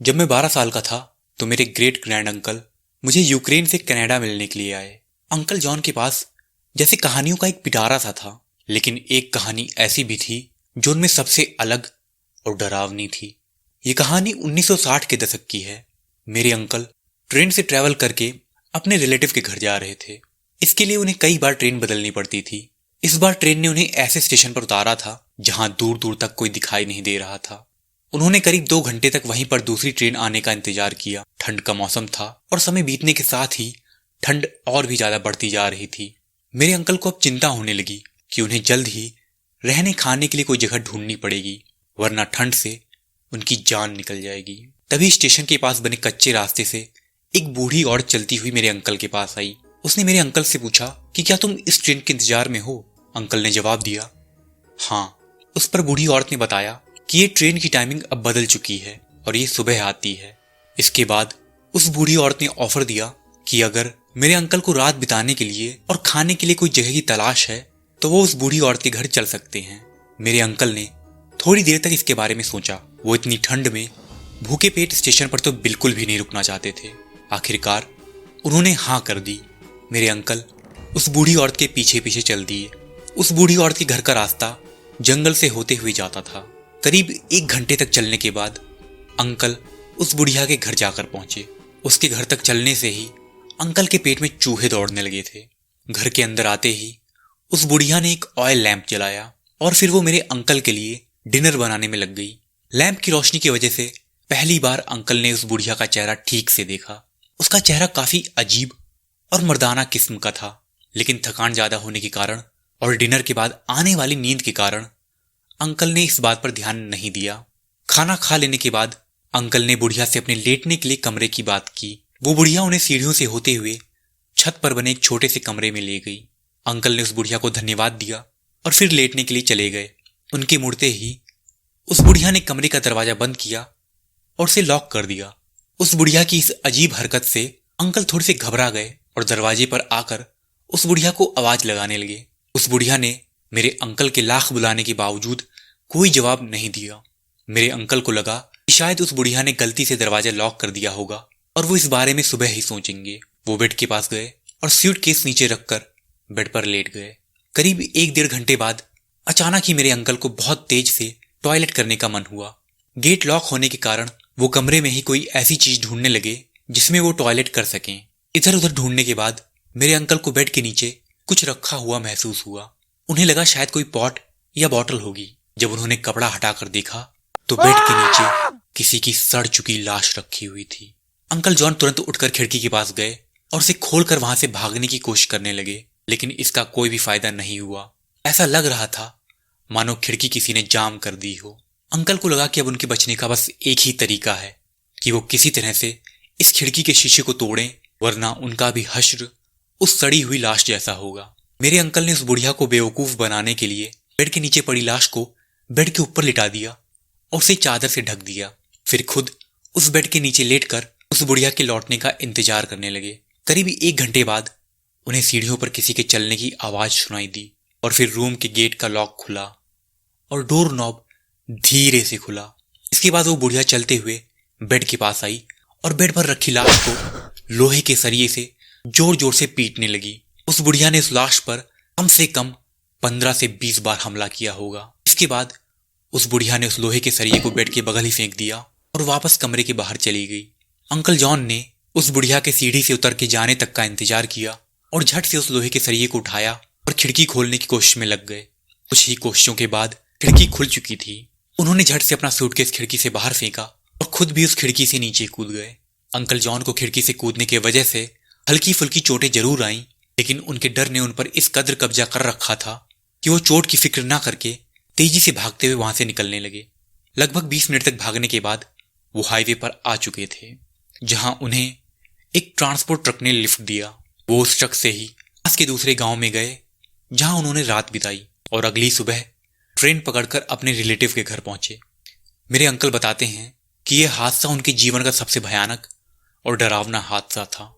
जब मैं 12 साल का था तो मेरे ग्रेट ग्रैंड अंकल मुझे यूक्रेन से कनाडा मिलने के लिए आए। अंकल जॉन के पास जैसे कहानियों का एक पिटारा सा था, लेकिन एक कहानी ऐसी भी थी जो उनमें सबसे अलग और डरावनी थी। ये कहानी 1960 के दशक की है। मेरे अंकल ट्रेन से ट्रैवल करके अपने रिलेटिव के घर जा रहे थे। इसके लिए उन्हें कई बार ट्रेन बदलनी पड़ती थी। इस बार ट्रेन ने उन्हें ऐसे स्टेशन पर उतारा था जहां दूर दूर तक कोई दिखाई नहीं दे रहा था। उन्होंने करीब 2 घंटे तक वहीं पर दूसरी ट्रेन आने का इंतजार किया। ठंड का मौसम था और समय बीतने के साथ ही ठंड और भी ज्यादा बढ़ती जा रही थी। मेरे अंकल को अब चिंता होने लगी कि उन्हें जल्द ही रहने खाने के लिए कोई जगह ढूंढनी पड़ेगी, वरना ठंड से उनकी जान निकल जाएगी। तभी स्टेशन के पास बने कच्चे रास्ते से एक बूढ़ी औरत चलती हुई मेरे अंकल के पास आई। उसने मेरे अंकल से पूछा कि क्या तुम इस ट्रेन के इंतजार में हो? अंकल ने जवाब दिया, हाँ। उस पर बूढ़ी औरत ने बताया कि ये ट्रेन की टाइमिंग अब बदल चुकी है और ये सुबह आती है। इसके बाद उस बूढ़ी औरत ने ऑफर दिया कि अगर मेरे अंकल को रात बिताने के लिए और खाने के लिए कोई जगह की तलाश है तो वो उस बूढ़ी औरत के घर चल सकते हैं। मेरे अंकल ने थोड़ी देर तक इसके बारे में सोचा। वो इतनी ठंड में भूखे पेट स्टेशन पर तो बिल्कुल भी नहीं रुकना चाहते थे। आखिरकार उन्होंने हाँ कर दी। मेरे अंकल उस बूढ़ी औरत के पीछे पीछे चल दिए। उस बूढ़ी औरत के घर का रास्ता जंगल से होते हुए जाता था। करीब 1 घंटे तक चलने के बाद अंकल उस बुढ़िया के घर जाकर पहुंचे। उसके घर तक चलने से ही अंकल के पेट में चूहे दौड़ने लगे थे। घर के अंदर आते ही उस बुढ़िया ने एक ऑयल लैंप जलाया और फिर वो मेरे अंकल के लिए डिनर बनाने में लग गई। लैंप की रोशनी की वजह से पहली बार अंकल ने उस बुढ़िया का चेहरा ठीक से देखा। उसका चेहरा काफी अजीब और मर्दाना किस्म का था, लेकिन थकान ज्यादा होने के कारण और डिनर के बाद आने वाली नींद के कारण अंकल ने इस बात पर ध्यान नहीं दिया। खाना खा लेने के बाद अंकल ने बुढ़िया से अपने लेटने के लिए कमरे की बात की। वो बुढ़िया उन्हें सीढ़ियों से होते हुए छत पर बने एक छोटे से कमरे में ले गई। अंकल ने उस बुढ़िया को धन्यवाद दिया और फिर लेटने के लिए चले गए। उनके मुड़ते ही उस बुढ़िया ने कमरे का दरवाजा बंद किया और उसे लॉक कर दिया। उस बुढ़िया की इस अजीब हरकत से अंकल थोड़े से घबरा गए और दरवाजे पर आकर उस बुढ़िया को आवाज लगाने लगे। उस बुढ़िया ने मेरे अंकल के लाख बुलाने के बावजूद कोई जवाब नहीं दिया। मेरे अंकल को लगा कि शायद उस बुढ़िया ने गलती से दरवाजा लॉक कर दिया होगा और वो इस बारे में सुबह ही सोचेंगे। वो बेड के पास गए और सूटकेस नीचे रखकर बेड पर लेट गए। करीब 1-1.5 घंटे बाद अचानक ही मेरे अंकल को बहुत तेज से टॉयलेट करने का मन हुआ। गेट लॉक होने के कारण वो कमरे में ही कोई ऐसी चीज ढूंढने लगे जिसमें वो टॉयलेट कर सकें। इधर उधर ढूंढने के बाद मेरे अंकल को बेड के नीचे कुछ रखा हुआ महसूस हुआ। उन्हें लगा शायद कोई पॉट या बॉटल होगी। जब उन्होंने कपड़ा हटाकर देखा तो बेड के नीचे किसी की सड़ चुकी लाश रखी हुई थी। अंकल जॉन तुरंत उठकर खिड़की के पास गए और उसे खोलकर वहां से भागने की कोशिश करने लगे, लेकिन इसका कोई भी फायदा नहीं हुआ। ऐसा लग रहा था मानो खिड़की किसी ने जाम कर दी हो। अंकल को लगा कि अब उनके बचने का बस एक ही तरीका है कि वो किसी तरह से इस खिड़की के शीशे को तोड़ें, वरना उनका भी हश्र उस सड़ी हुई लाश जैसा होगा। मेरे अंकल ने उस बुढ़िया को बेवकूफ बनाने के लिए बेड के नीचे पड़ी लाश को बेड के ऊपर लिटा दिया और उसे चादर से ढक दिया। फिर खुद उस बेड के नीचे लेटकर उस बुढ़िया के लौटने का इंतजार करने लगे। करीब 1 घंटे बाद उन्हें सीढ़ियों पर किसी के चलने की आवाज सुनाई दी और फिर रूम के गेट का लॉक खुला और डोर नॉब धीरे से खुला। इसके बाद वो बुढ़िया चलते हुए बेड के पास आई और बेड पर रखी लाश को लोहे के सरिये से जोर जोर से पीटने लगी। उस बुढ़िया ने उस लाश पर कम से कम 15 से 20 बार हमला किया होगा। इसके बाद उस बुढ़िया ने उस लोहे के सरिये को बेड के बगल ही फेंक दिया और वापस कमरे के बाहर चली गई। अंकल जॉन ने उस बुढ़िया के सीढ़ी से उतर के जाने तक का इंतजार किया और झट से उस लोहे के सरिये को उठाया और खिड़की खोलने की कोशिश में लग गए। कुछ ही कोशिशों के बाद खिड़की खुल चुकी थी। उन्होंने झट से अपना सूटकेस खिड़की से बाहर फेंका और खुद भी उस खिड़की से नीचे कूद गए। अंकल जॉन को खिड़की से कूदने की वजह से हल्की फुल्की चोटें जरूर आईं, लेकिन उनके डर ने उन पर इस कदर कब्जा कर रखा था कि वो चोट की फिक्र ना करके तेजी से भागते हुए वहां से निकलने लगे। लगभग 20 मिनट तक भागने के बाद वो हाईवे पर आ चुके थे, जहां उन्हें एक ट्रांसपोर्ट ट्रक ने लिफ्ट दिया। वो उस ट्रक से ही पास के दूसरे गांव में गए, जहां उन्होंने रात बिताई और अगली सुबह ट्रेन पकड़कर अपने रिलेटिव के घर पहुंचे। मेरे अंकल बताते हैं कि यह हादसा उनके जीवन का सबसे भयानक और डरावना हादसा था।